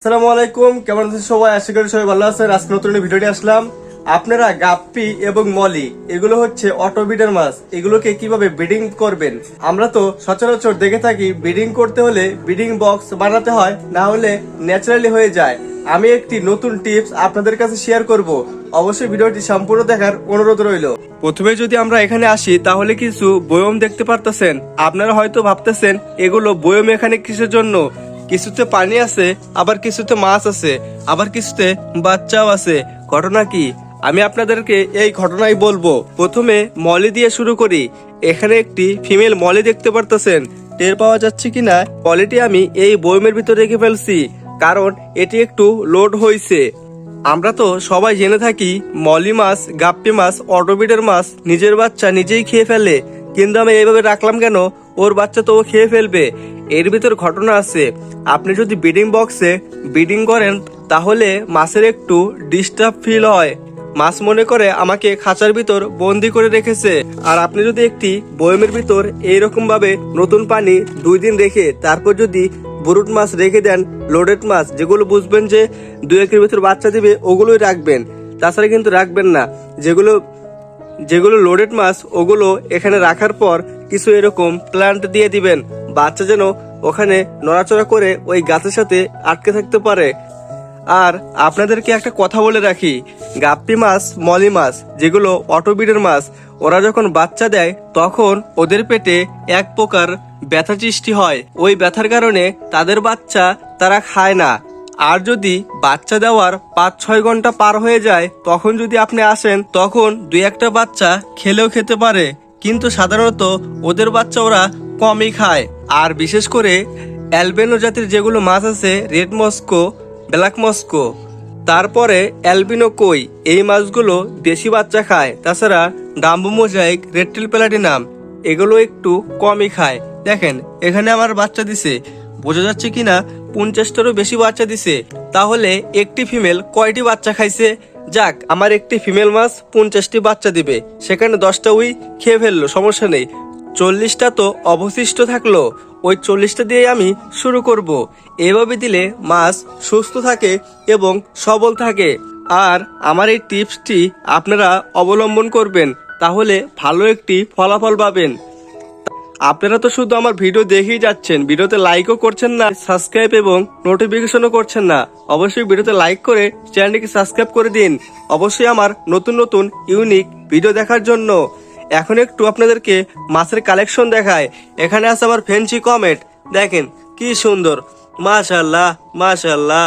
আসসালামু আলাইকুম, কেমন আছেন সবাই? আশা করি সবাই ভালো আছেন। আজকে নতুন ভিডিওটি আসলাম। আপনারা গাপ্পি এবং মলি এগুলো হচ্ছে অটো ব্রিডার মাছ, এগুলোকে কিভাবে ব্রিডিং করবেন? আমরা তো সচরাচর দেখে থাকি ব্রিডিং করতে হলে ব্রিডিং বক্স বানাতে হয়, না হলে ন্যাচারালি হয়ে যায়। আমি একটি নতুন টিপস আপনাদের কাছে শেয়ার করব, অবশ্যই ভিডিওটি সম্পূর্ণ দেখার অনুরোধ রইল। প্রথমে যদি আমরা এখানে আসি তাহলে কিছু বয়ম দেখতে পারতেছেন। আপনারা হয়তো ভাবতেছেন এগুলো বয়ম এখানে কিসের জন্য? কিছুতে পানি আছে, আবার কিছুতে মাছ আছে, আবার কিছুতে বাচ্চাও আছে। ঘটনা কি আমি আপনাদেরকে এই ঘটনাই বলবো। প্রথমে মলি দিয়ে শুরু করি। এখানে একটি ফিমেল মলি দেখতে পারতেছেন, টের পাওয়া যাচ্ছে কিনা। মলিটি আমি এই বয়মের ভিতরে রেখে ফেলছি, কারণ এটি একটু লোড হয়েছে। আমরা তো সবাই জেনে থাকি মলি মাছ, গাপ্পি মাছ, অটোবিডের মাছ নিজের বাচ্চা নিজেই খেয়ে ফেলে, কিন্তু আমি এইভাবে রাখলাম কেন? ওর বাচ্চা তো ও খেয়ে ফেলবে। এর ভিতর ঘটনা আছে। আপনি যদি ব্রিডিং বক্সে ব্রিডিং করেন তাহলে মাছের একটু ডিস্টার্ব ফিল হয়। মাছ মনে করে আমাকে খাঁচার ভিতর বন্দি করে রেখেছে। আর আপনি যদি একটি বয়মের ভিতর এইরকম ভাবে নতুন পানি 2 দিন রেখে তারপর যদি ব্রুট মাছ রেখে দেন, লোডেড মাছ যেগুলো বুঝবেন যে 2-1 ভিতর বাচ্চা দিবে, ওগুলোই রাখবেন। তাছাড়া কিন্তু রাখবেন না। যেগুলো লোডেড মাছ ওগুলো এখানে রাখার পর কিছু এরকম প্ল্যান্ট দিয়ে দিবেন, বাচ্চা যেন ওখানে নড়াচড়া করে ওই গাছের সাথে আটকে থাকতে পারে। আর আপনাদেরকে একটা কথা বলে রাখি, গাপ্পি মাছ, মলি মাছ যেগুলো অটোবিডের মাছ, ওরা যখন বাচ্চা দেয় তখন ওদের পেটে এক প্রকার ব্যথা সৃষ্টি হয়। ওই ব্যথার কারণে তাদের বাচ্চা তারা খায় না। আর যদি বাচ্চা দেওয়ার 5-6 ঘন্টা পার হয়ে যায় তখন যদি আপনি আসেন, তখন 2-1টা বাচ্চা খেলেও খেতে পারে, কিন্তু সাধারণত ওদের বাচ্চা ওরা কমই খায়। আর বিশেষ করে অ্যালবেনো জাতির যেগুলো মাছ আছে, রেড মস্কো, ব্ল্যাক মস্কো, তারপরে অ্যালবিনো কই, এই মাছগুলো দেশি বাচ্চা খায়। তাছাড়া ডাম্বো মোজাইক, রেডটেল প্লাটিনাম এগুলো একটু কমই খায়। দেখেন এখানে আমার বাচ্চা দিছে, বোঝা যাচ্ছে কিনা 50টারও বেশি বাচ্চা দিছে। তাহলে একটি ফিমেল কয়টি বাচ্চা খাইছে? যাক, আমার একটি ফিমেল মাছ 50টি বাচ্চা দিবে, সেখানে 10টা উই খেয়ে ফেললো, সমস্যা নেই। 40টা তো অবশিষ্ট থাকলো, ওই 40টা দিয়ে আমি শুরু করব। এভাবে দিলে মাছ সুস্থ থাকে এবং সবল থাকে। আর আমার এই টিপসটি আপনারা অবলম্বন করবেন, তাহলে ভালো একটি ফলাফল পাবেন। আপনারা তো শুধু আমার ভিডিও দেখেই যাচ্ছেন, ভিডিওতে লাইকও করছেন না, সাবস্ক্রাইব এবং নোটিফিকেশনও করছেন না। অবশ্যই ভিডিওতে লাইক করে চ্যানেলটিকে সাবস্ক্রাইব করে দিন, অবশ্যই আমার নতুন নতুন ইউনিক ভিডিও দেখার জন্য। এখন একটু আপনাদেরকে মাছের কালেকশন দেখায়। এখানে আছে আমার ফেন্সি কমেট, দেখেন কি সুন্দর, মাশাআল্লাহ মাশাআল্লাহ।